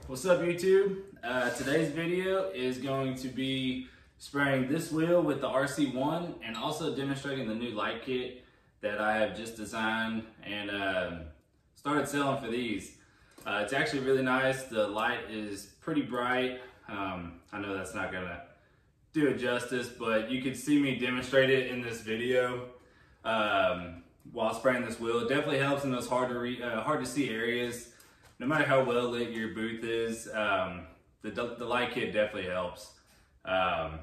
What's up, YouTube? Today's video is going to be spraying this wheel with the RC-1 and also demonstrating the new light kit that I have just designed and started selling for these. It's actually really nice. The light is pretty bright. I know that's not gonna do it justice, but you can see me demonstrate it in this video while spraying this wheel. It definitely helps in those hard to see areas. No matter how well lit your booth is, the light kit definitely helps. Like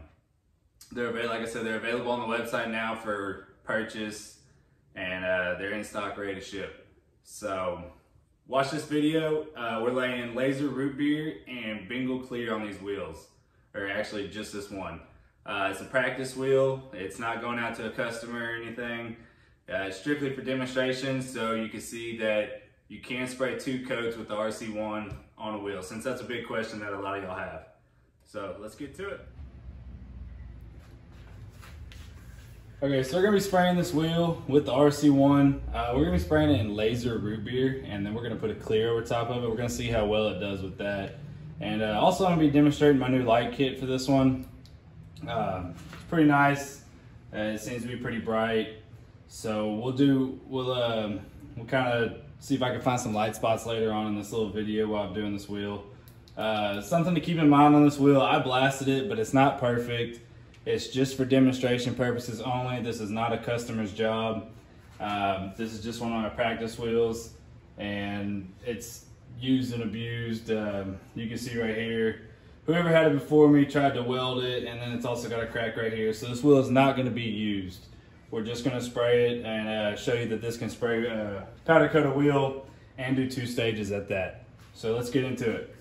I said, they're available on the website now for purchase, and they're in stock, ready to ship. So watch this video. We're laying laser root beer and Bengal clear on these wheels, or actually just this one. It's a practice wheel. It's not going out to a customer or anything. It's strictly for demonstration, so you can see that you can spray 2 coats with the RC-1 on a wheel, since that's a big question that a lot of y'all have. So let's get to it. Okay, so we're gonna be spraying this wheel with the RC-1. We're gonna be spraying it in laser root beer, and then we're gonna put a clear over top of it. We're gonna see how well it does with that. And also I'm gonna be demonstrating my new light kit for this one. It's pretty nice. It seems to be pretty bright. So we'll kind of see if I can find some light spots later on in this little video while I'm doing this wheel. Something to keep in mind on this wheel, I blasted it, but it's not perfect. It's just for demonstration purposes only. This is not a customer's job. This is just one of my practice wheels, and it's used and abused. You can see right here, whoever had it before me tried to weld it, and then it's also got a crack right here. So this wheel is not gonna be used. We're just gonna spray it and show you that this can spray powder coat a wheel and do 2 stages at that. So let's get into it.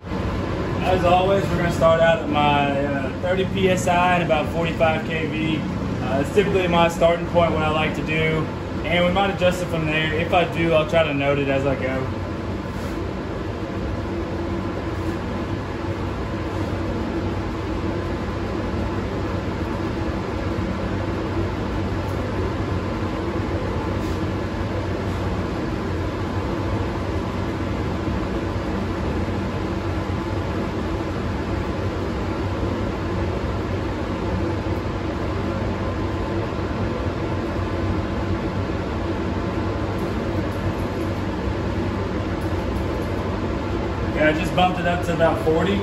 As always, we're gonna start out at my 30 PSI and about 45 kV. It's typically my starting point, what I like to do. And we might adjust it from there. If I do, I'll try to note it as I go. I just bumped it up to about 40.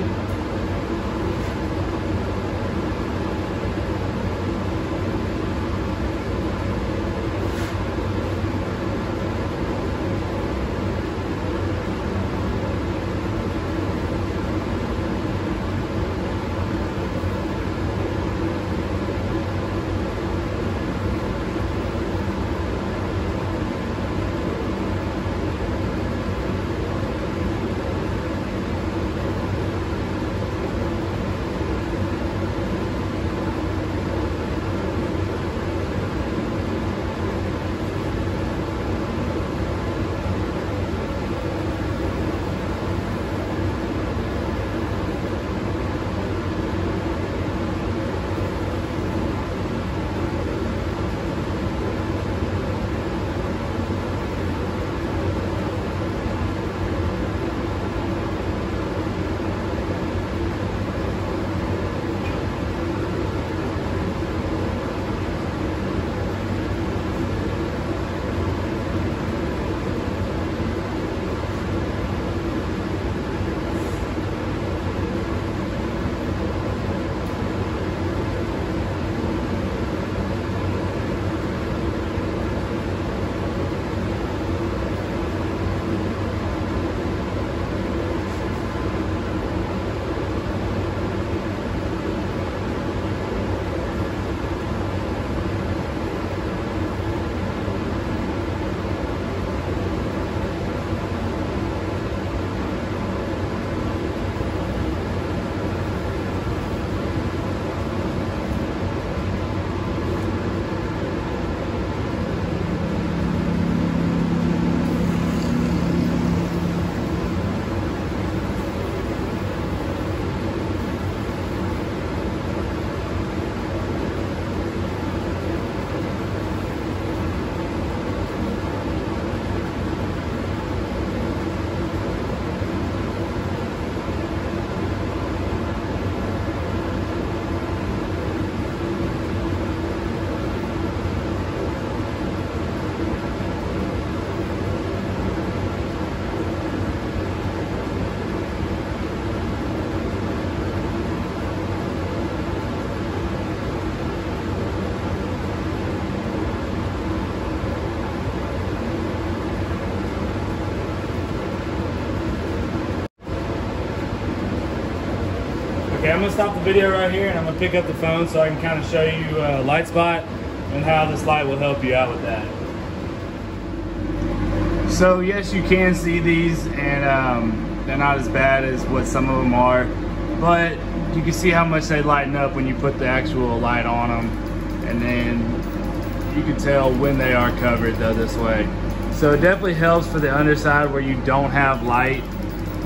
Okay, I'm gonna stop the video right here and I'm gonna pick up the phone so I can kind of show you light spot and how this light will help you out with that. So yes, you can see these, and they're not as bad as what some of them are, but you can see how much they lighten up when you put the actual light on them, and then you can tell when they are covered though this way. So it definitely helps for the underside where you don't have light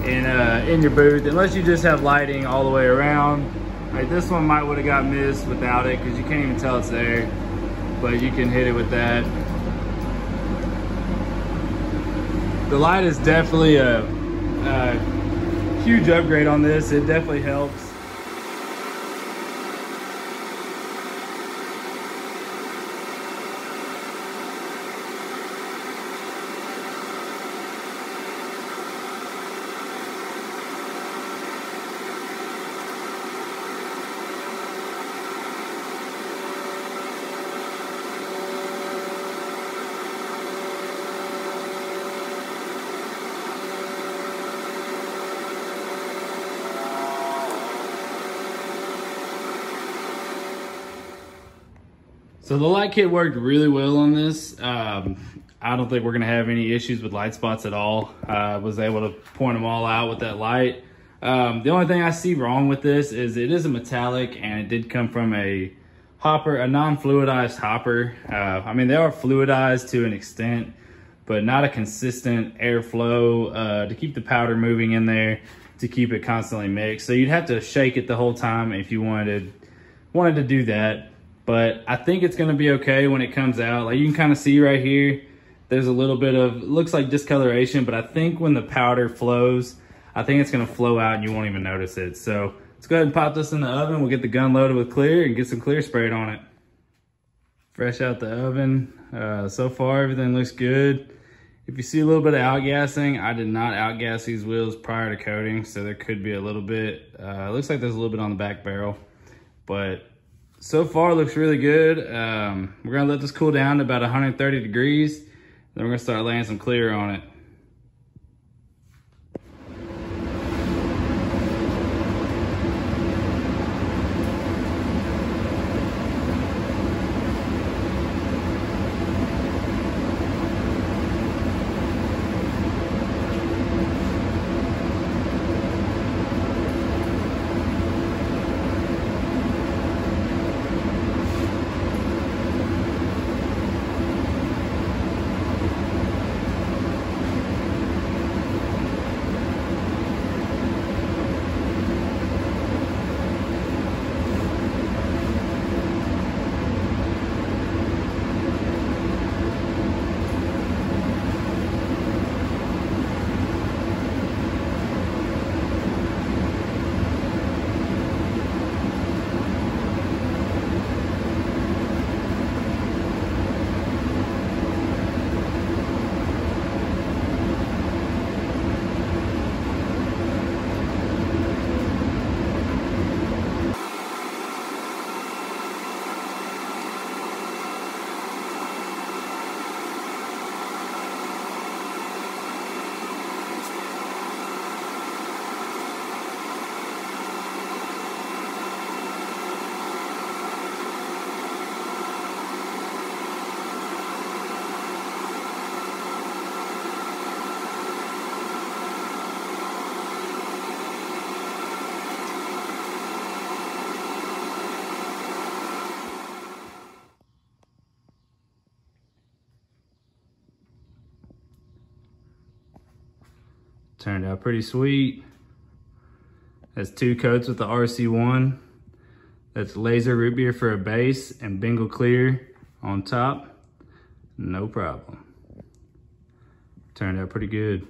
in your booth, unless you just have lighting all the way around. Like this one might would have got missed without it because you can't even tell it's there, but you can hit it with that. The light is definitely a huge upgrade on this. It definitely helps. So the light kit worked really well on this. I don't think we're gonna have any issues with light spots at all. Was able to point them all out with that light. The only thing I see wrong with this is it is a metallic and it did come from a hopper, a non-fluidized hopper. I mean, they are fluidized to an extent, but not a consistent airflow to keep the powder moving in there, to keep it constantly mixed. So you'd have to shake it the whole time if you wanted to do that. But I think it's gonna be okay when it comes out. Like you can kind of see right here, there's a little bit of, it looks like discoloration, but I think when the powder flows, I think it's gonna flow out and you won't even notice it. So let's go ahead and pop this in the oven. We'll get the gun loaded with clear and get some clear sprayed on it. Fresh out the oven. So far, everything looks good. If you see a little bit of outgassing, I did not outgas these wheels prior to coating, so there could be a little bit. It looks like there's a little bit on the back barrel, but so far looks really good. We're gonna let this cool down to about 130 degrees. Then we're gonna start laying some clear on it. Turned out pretty sweet. That's 2 coats with the RC-1. That's laser root beer for a base and Bengal clear on top. No problem. Turned out pretty good.